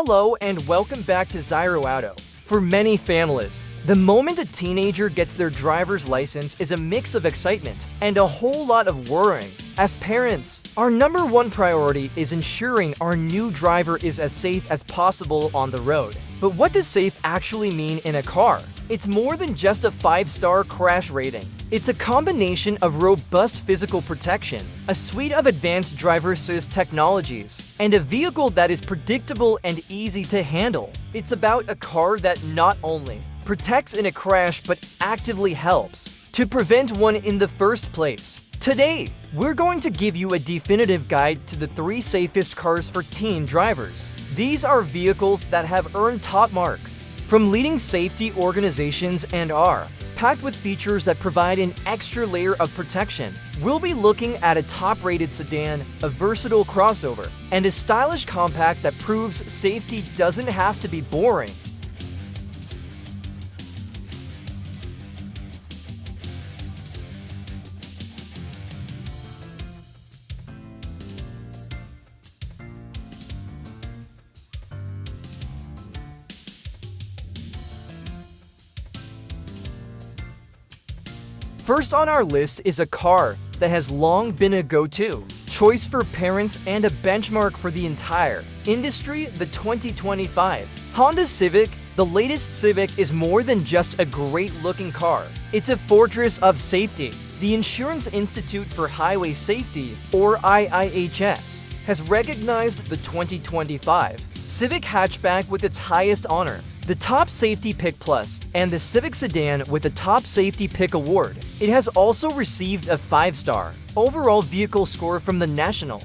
Hello and welcome back to Zyro Auto. For many families, the moment a teenager gets their driver's license is a mix of excitement and a whole lot of worrying. As parents, our number one priority is ensuring our new driver is as safe as possible on the road. But what does safe actually mean in a car? It's more than just a 5-star crash rating. It's a combination of robust physical protection, a suite of advanced driver assist technologies, and a vehicle that is predictable and easy to handle. It's about a car that not only protects in a crash but actively helps to prevent one in the first place. Today, we're going to give you a definitive guide to the 3 safest cars for teen drivers. These are vehicles that have earned top marks from leading safety organizations and are packed with features that provide an extra layer of protection. We'll be looking at a top-rated sedan, a versatile crossover, and a stylish compact that proves safety doesn't have to be boring. First on our list is a car that has long been a go-to choice for parents and a benchmark for the entire industry, the 2025 Honda Civic. The latest Civic is more than just a great-looking car. It's a fortress of safety. The Insurance Institute for Highway Safety, or IIHS, has recognized the 2025 Civic hatchback with its highest honor, the Top Safety Pick Plus, and the Civic sedan with the Top Safety Pick Award. It has also received a 5-star overall vehicle score from the National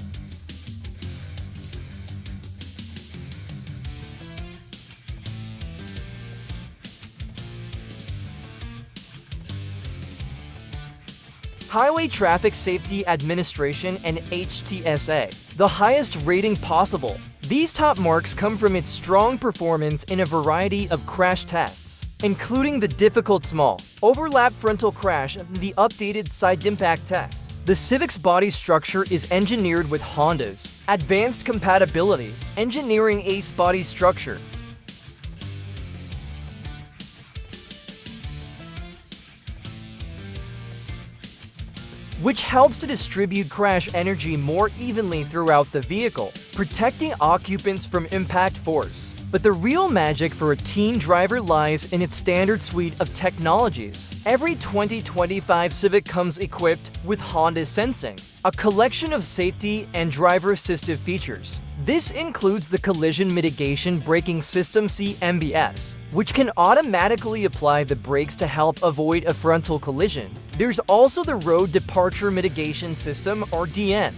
Highway Traffic Safety Administration and HTSA, the highest rating possible. These top marks come from its strong performance in a variety of crash tests, including the difficult small overlap frontal crash and the updated side impact test. The Civic's body structure is engineered with Honda's advanced compatibility engineering ACE body structure, which helps to distribute crash energy more evenly throughout the vehicle, protecting occupants from impact force. But the real magic for a teen driver lies in its standard suite of technologies. Every 2025 Civic comes equipped with Honda Sensing, a collection of safety and driver assistive features. This includes the Collision Mitigation Braking System (CMBS), which can automatically apply the brakes to help avoid a frontal collision. There's also the Road Departure Mitigation System, or DN,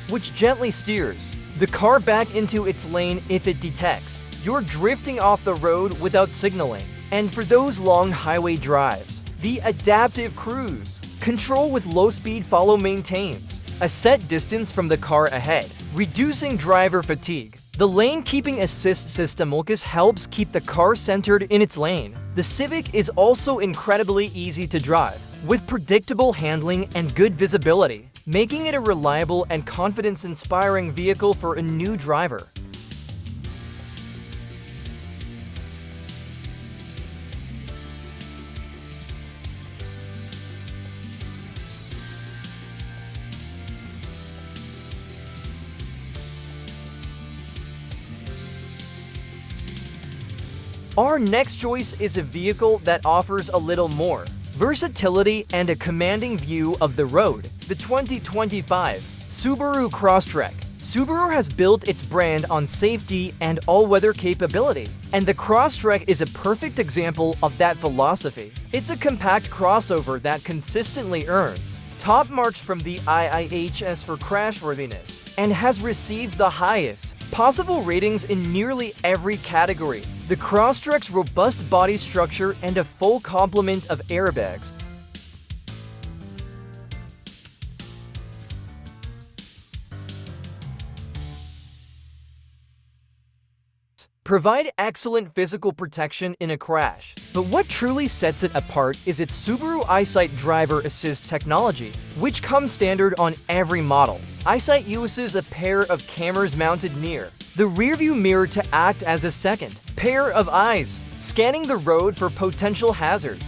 which gently steers the car back into its lane if it detects you're drifting off the road without signaling. And for those long highway drives, the Adaptive Cruise Control with low-speed follow maintains a set distance from the car ahead, reducing driver fatigue. The Lane Keeping Assist system helps keep the car centered in its lane. The Civic is also incredibly easy to drive, with predictable handling and good visibility, making it a reliable and confidence-inspiring vehicle for a new driver. Our next choice is a vehicle that offers a little more versatility and a commanding view of the road. The 2025 Subaru Crosstrek. Subaru has built its brand on safety and all-weather capability, and the Crosstrek is a perfect example of that philosophy. It's a compact crossover that consistently earns top marks from the IIHS for crashworthiness and has received the highest possible ratings in nearly every category. The Crosstrek's robust body structure and a full complement of airbags provide excellent physical protection in a crash. But what truly sets it apart is its Subaru EyeSight driver assist technology, which comes standard on every model. EyeSight uses a pair of cameras mounted near the rearview mirror to act as a second pair of eyes, scanning the road for potential hazard.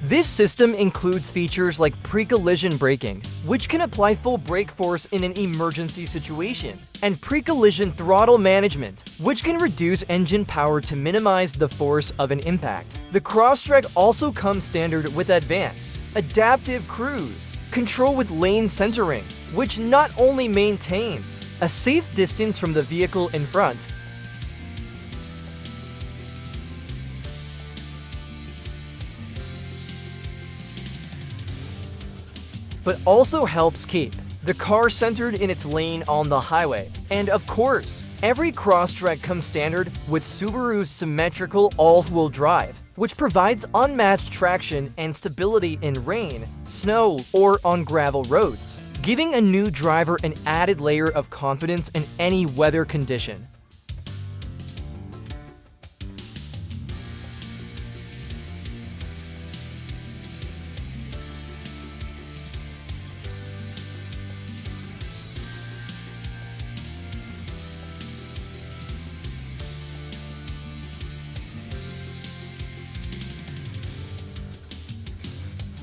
This system includes features like pre-collision braking, which can apply full brake force in an emergency situation, and pre-collision throttle management, which can reduce engine power to minimize the force of an impact. The Crosstrek also comes standard with advanced adaptive cruise control with lane centering, which not only maintains a safe distance from the vehicle in front, but also helps keep the car centered in its lane on the highway. And of course, every Crosstrek comes standard with Subaru's symmetrical all-wheel drive, which provides unmatched traction and stability in rain, snow, or on gravel roads, giving a new driver an added layer of confidence in any weather condition.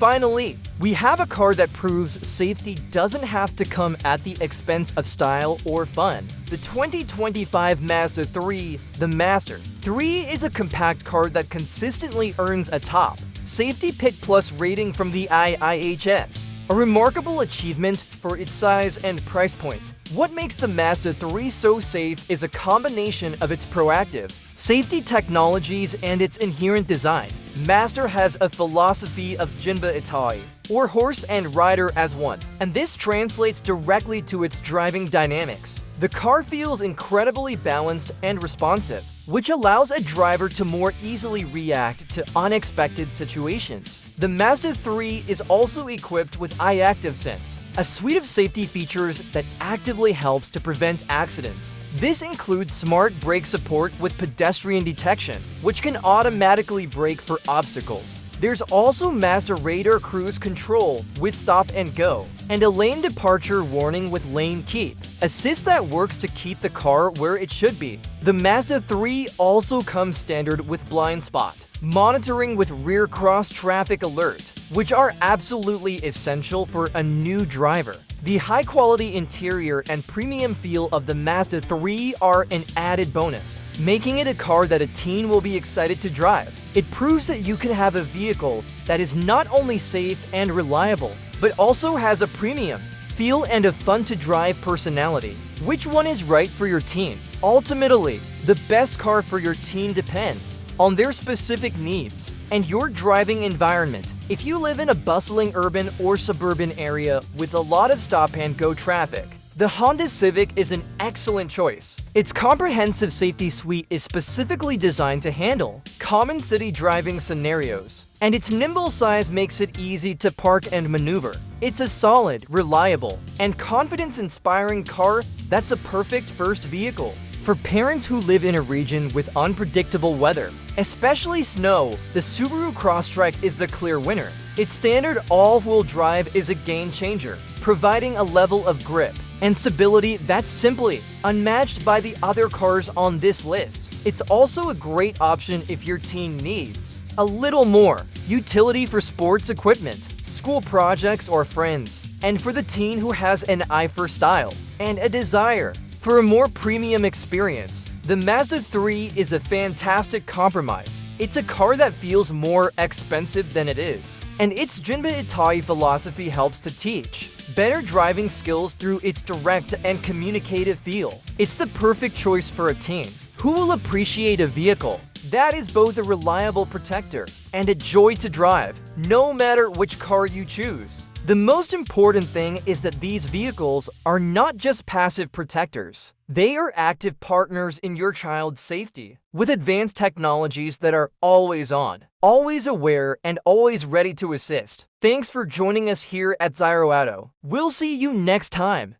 Finally, we have a car that proves safety doesn't have to come at the expense of style or fun. The 2025 Mazda 3, the Mazda 3 is a compact car that consistently earns a top Safety Pick Plus rating from the IIHS, a remarkable achievement for its size and price point. What makes the Mazda 3 so safe is a combination of its proactive safety technologies and its inherent design. Mazda has a philosophy of Jinba Itai, or horse and rider as one, and this translates directly to its driving dynamics. The car feels incredibly balanced and responsive, which allows a driver to more easily react to unexpected situations. The Mazda 3 is also equipped with i-Activsense, a suite of safety features that actively helps to prevent accidents. This includes smart brake support with pedestrian detection, which can automatically brake for obstacles. There's also Mazda Radar Cruise Control with stop and go, and a lane departure warning with lane keep assist that works to keep the car where it should be. The Mazda 3 also comes standard with blind spot monitoring with rear cross traffic alert, which are absolutely essential for a new driver. The high-quality interior and premium feel of the Mazda 3 are an added bonus, making it a car that a teen will be excited to drive. It proves that you can have a vehicle that is not only safe and reliable, but also has a premium feel and a fun-to-drive personality. Which one is right for your teen? Ultimately, the best car for your teen depends on their specific needs and your driving environment. If you live in a bustling urban or suburban area with a lot of stop-and-go traffic, the Honda Civic is an excellent choice. Its comprehensive safety suite is specifically designed to handle common city driving scenarios, and its nimble size makes it easy to park and maneuver. It's a solid, reliable, and confidence-inspiring car that's a perfect first vehicle for parents who live in a region with unpredictable weather, especially snow. The Subaru Crosstrek is the clear winner. Its standard all-wheel drive is a game-changer, providing a level of grip and stability that's simply unmatched by the other cars on this list. It's also a great option if your teen needs a little more utility for sports equipment, school projects, or friends, and for the teen who has an eye for style and a desire for a more premium experience. The Mazda 3 is a fantastic compromise. It's a car that feels more expensive than it is, and its Jinba Itai philosophy helps to teach better driving skills through its direct and communicative feel. It's the perfect choice for a teen who will appreciate a vehicle that is both a reliable protector and a joy to drive, no matter which car you choose. The most important thing is that these vehicles are not just passive protectors. They are active partners in your child's safety, with advanced technologies that are always on, always aware, and always ready to assist. Thanks for joining us here at Zyro Auto. We'll see you next time.